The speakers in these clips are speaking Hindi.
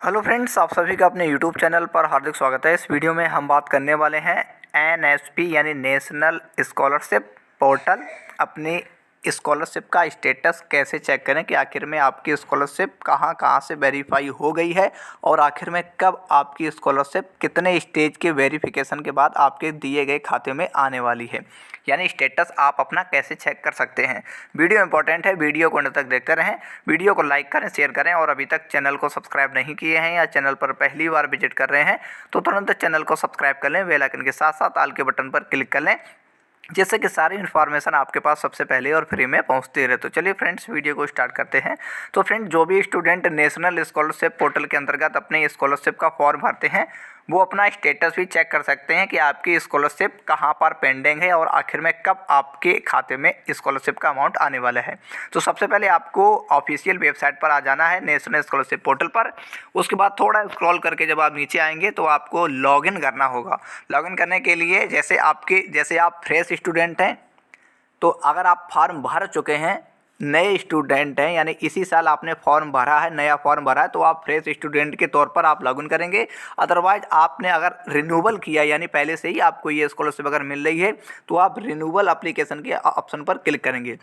हेलो फ्रेंड्स, आप सभी का अपने यूट्यूब चैनल पर हार्दिक स्वागत है। इस वीडियो में हम बात करने वाले हैं एनएसपी यानी नेशनल स्कॉलरशिप पोर्टल। अपनी स्कॉलरशिप का स्टेटस कैसे चेक करें कि आखिर में आपकी स्कॉलरशिप कहां कहां से वेरीफाई हो गई है और आखिर में कब आपकी स्कॉलरशिप कितने स्टेज के वेरिफिकेशन के बाद आपके दिए गए खाते में आने वाली है, यानी स्टेटस आप अपना कैसे चेक कर सकते हैं। वीडियो इंपॉर्टेंट है, वीडियो को अंत तक देखते रहें। वीडियो को लाइक करें, शेयर करें और अभी तक चैनल को सब्सक्राइब नहीं किए हैं या चैनल पर पहली बार विजिट कर रहे हैं तो तुरंत चैनल को सब्सक्राइब कर लें। बेल आइकन के साथ साथ ऑल के बटन पर क्लिक कर लें, जिससे कि सारी इन्फॉर्मेशन आपके पास सबसे पहले और फ्री में पहुंचती रहे। तो चलिए फ्रेंड्स, वीडियो को स्टार्ट करते हैं। तो फ्रेंड्स, जो भी स्टूडेंट नेशनल स्कॉलरशिप पोर्टल के अंतर्गत अपने स्कॉलरशिप का फॉर्म भरते हैं वो अपना स्टेटस भी चेक कर सकते हैं कि आपकी स्कॉलरशिप कहां पर पेंडिंग है और आखिर में कब आपके खाते में स्कॉलरशिप का अमाउंट आने वाला है। तो सबसे पहले आपको ऑफिशियल वेबसाइट पर आ जाना है नेशनल स्कॉलरशिप पोर्टल पर। उसके बाद थोड़ा स्क्रॉल करके जब आप नीचे आएंगे तो आपको लॉगिन करना होगा। लॉगिन करने के लिए जैसे आप फ्रेश स्टूडेंट हैं, तो अगर आप फॉर्म भर चुके हैं, नए स्टूडेंट हैं यानी इसी साल आपने फॉर्म भरा है, नया फॉर्म भरा है, तो आप फ्रेश स्टूडेंट के तौर पर आप लॉगिन करेंगे। अदरवाइज आपने अगर रिन्यूअल किया यानी पहले से ही आपको ये स्कॉलरशिप अगर मिल रही है तो आप रिन्यूअल एप्लीकेशन के ऑप्शन पर क्लिक करेंगे।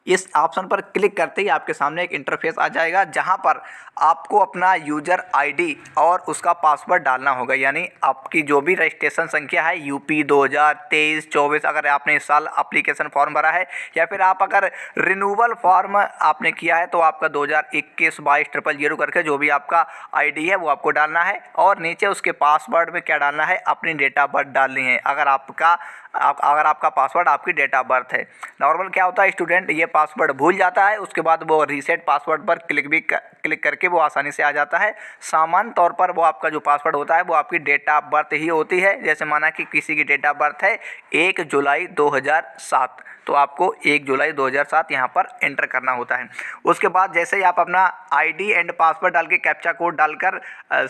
इस ऑप्शन पर क्लिक करते ही आपके सामने एक इंटरफेस आ जाएगा जहां पर आपको अपना यूजर आईडी और उसका पासवर्ड डालना होगा, यानी आपकी जो भी रजिस्ट्रेशन संख्या है यूपी 2023-24 अगर आपने इस साल एप्लीकेशन फॉर्म भरा है या फिर आप अगर रिन्यूअल फॉर्म आपने किया है तो आपका 2021-22-000 करके जो भी आपका आईडी है वो आपको डालना है और नीचे उसके पासवर्ड में क्या डालना है, अपनी डेट ऑफ बर्थ डालनी है। अगर आपका पासवर्ड आपकी डेट ऑफ बर्थ है। नॉर्मल क्या होता है, स्टूडेंट ये पासवर्ड भूल जाता है, उसके बाद वो रीसेट पासवर्ड पर क्लिक करके वो आसानी से आ जाता है। सामान्य तौर पर वो आपका जो पासवर्ड होता है वो आपकी डेट ऑफ बर्थ ही होती है। जैसे माना कि किसी की डेट ऑफ बर्थ है 1 जुलाई 2007, तो आपको 1 जुलाई 2007 यहाँ पर एंटर करना होता है। उसके बाद जैसे ही आप अपना आईडी एंड पासवर्ड डाल के कैप्चा कोड डालकर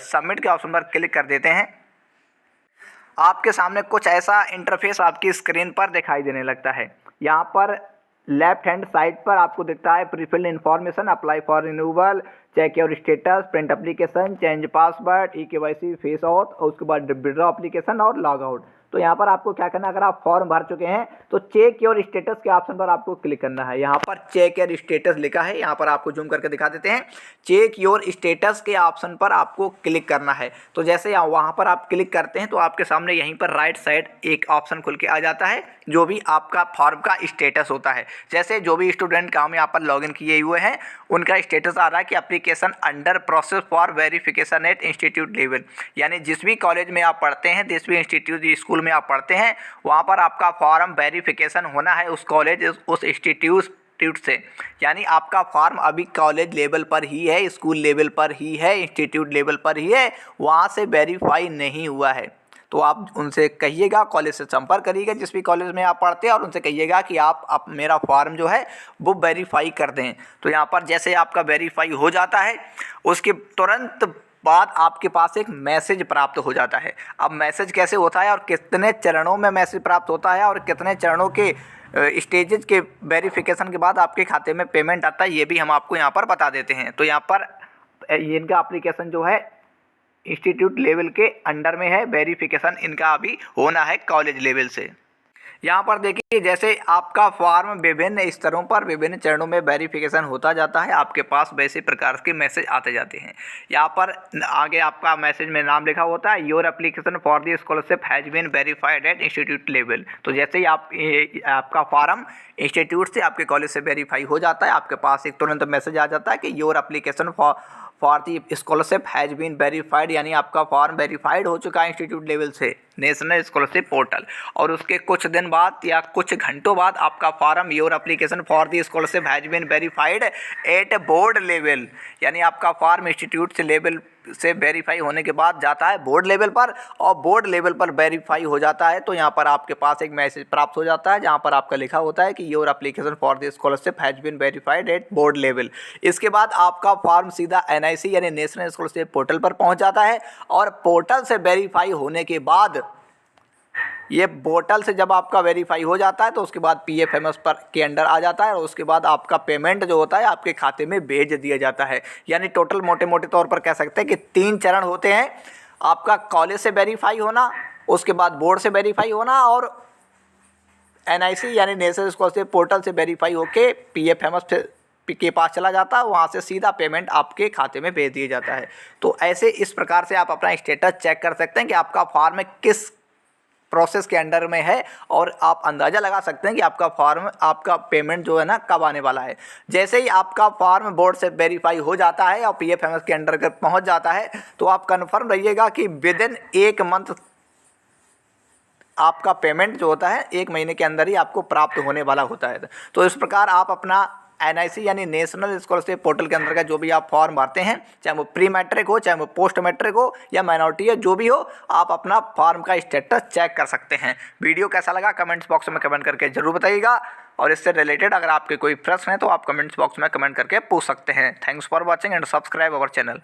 सबमिट के ऑप्शन पर क्लिक कर देते हैं, आपके सामने कुछ ऐसा इंटरफेस आपकी स्क्रीन पर दिखाई देने लगता है। यहाँ पर लेफ्ट हैंड साइड पर आपको दिखता है prefilled information, apply for renewal, check your status, print application, change password, e KYC, face auth और उसके बाद विड्रॉ एप्लीकेशन और लॉग आउट। तो यहाँ पर आपको क्या करना है, अगर आप फॉर्म भर चुके हैं तो चेक योर स्टेटस के ऑप्शन पर आपको क्लिक करना है। यहाँ पर चेक योर स्टेटस लिखा है, यहाँ पर आपको जूम करके दिखा देते हैं। चेक योर स्टेटस के ऑप्शन पर आपको क्लिक करना है। तो जैसे वहाँ पर आप क्लिक करते हैं तो आपके सामने यहीं पर राइट साइड एक ऑप्शन खुल के आ जाता है जो भी आपका फॉर्म का स्टेटस होता है। जैसे जो भी स्टूडेंट का हम यहाँ पर लॉगिन किए हुए हैं उनका स्टेटस आ रहा है कि application under process for verification eight institute level, यानी जिस भी कॉलेज में आप पढ़ते हैं, जिस भी इंस्टीट्यूट स्कूल में आप पढ़ते हैं वहाँ पर आपका फॉर्म वेरिफिकेशन होना है उस कॉलेज उस इंस्टीट्यूट से। यानी आपका फॉर्म अभी कॉलेज लेवल पर ही है, स्कूल लेवल पर ही है, इंस्टीट्यूट लेवल पर ही है, वहाँ से वेरीफाई नहीं हुआ है। तो आप उनसे कहिएगा, कॉलेज से संपर्क करिएगा जिस भी कॉलेज में आप पढ़ते हैं और उनसे कहिएगा कि आप मेरा फॉर्म जो है वो वेरीफाई कर दें। तो यहाँ पर जैसे आपका वेरीफाई हो जाता है उसके तुरंत बाद आपके पास एक मैसेज प्राप्त हो जाता है। अब मैसेज कैसे होता है और कितने चरणों में मैसेज प्राप्त होता है और कितने चरणों के स्टेजेस के वेरिफिकेशन के बाद आपके खाते में पेमेंट आता है, ये भी हम आपको यहाँ पर बता देते हैं। तो यहाँ पर इनका एप्लीकेशन जो है इंस्टीट्यूट लेवल के अंडर में है, वेरिफिकेशन इनका अभी होना है कॉलेज लेवल से। यहाँ पर देखिए जैसे आपका फॉर्म विभिन्न स्तरों पर विभिन्न चरणों में वेरिफिकेशन होता जाता है, आपके पास वैसे प्रकार के मैसेज आते जाते हैं। यहाँ पर आगे आपका मैसेज में नाम लिखा होता है, your application for the scholarship has been verified at institute level. तो जैसे ही आपका फॉर्म इंस्टीट्यूट से आपके कॉलेज से वेरीफाई हो जाता है, आपके पास एक तुरंत मैसेज आ जाता है कि your application for the scholarship has been verified, यानी आपका फॉर्म वेरीफाइड हो चुका है इंस्टीट्यूट लेवल से नेशनल स्कॉलरशिप पोर्टल। और उसके कुछ दिन बाद या कुछ घंटों बाद आपका form your application for the scholarship has been verified at board level, यानी आपका फॉर्म इंस्टीट्यूट से लेवल से वेरीफाई होने के बाद जाता है बोर्ड लेवल पर और बोर्ड लेवल पर वेरीफाई हो जाता है। तो यहाँ पर आपके पास एक मैसेज प्राप्त हो जाता है जहाँ पर आपका लिखा होता है कि your application for the scholarship has been verified at board level. इसके बाद आपका फॉर्म सीधा एनआईसी यानी नेशनल स्कॉलरशिप पोर्टल पर पहुँच जाता है और पोर्टल से वेरीफाई होने के बाद ये पोर्टल से जब आपका वेरीफाई हो जाता है तो उसके बाद PFMS पर के अंडर आ जाता है और उसके बाद आपका पेमेंट जो होता है आपके खाते में भेज दिया जाता है। यानी टोटल मोटे मोटे तौर पर कह सकते हैं कि 3 चरण होते हैं। आपका कॉलेज से वेरीफाई होना, उसके बाद बोर्ड से वेरीफाई होना और NIC यानी नेशनल स्कॉलरशिप पोर्टल से वेरीफाई होके PFMS के पास चला जाता है, वहाँ से सीधा पेमेंट आपके खाते में भेज दिया जाता है। तो ऐसे इस प्रकार से आप अपना स्टेटस चेक कर सकते हैं कि आपका फॉर्म किस प्रोसेस के अंडर में है और आप अंदाज़ा लगा सकते हैं कि आपका फॉर्म, आपका पेमेंट जो है ना कब आने वाला है। जैसे ही आपका फॉर्म बोर्ड से वेरीफाई हो जाता है और PFMS के अंडर पहुंच जाता है तो आप कन्फर्म रहिएगा कि विदिन 1 मंथ आपका पेमेंट जो होता है 1 महीने के अंदर ही आपको प्राप्त होने वाला होता है। तो इस प्रकार आप अपना NIC यानी नेशनल स्कॉलरशिप पोर्टल के अंदर का जो भी आप फॉर्म भरते हैं, चाहे वो प्री मैट्रिक हो, चाहे वो पोस्ट मैट्रिक हो या माइनॉरिटी है, जो भी हो, आप अपना फॉर्म का स्टेटस चेक कर सकते हैं। वीडियो कैसा लगा कमेंट्स बॉक्स में कमेंट करके ज़रूर बताइएगा और इससे रिलेटेड अगर आपके कोई प्रश्न है तो आप कमेंट्स बॉक्स में कमेंट करके पूछ सकते हैं। Thanks for watching and subscribe our channel.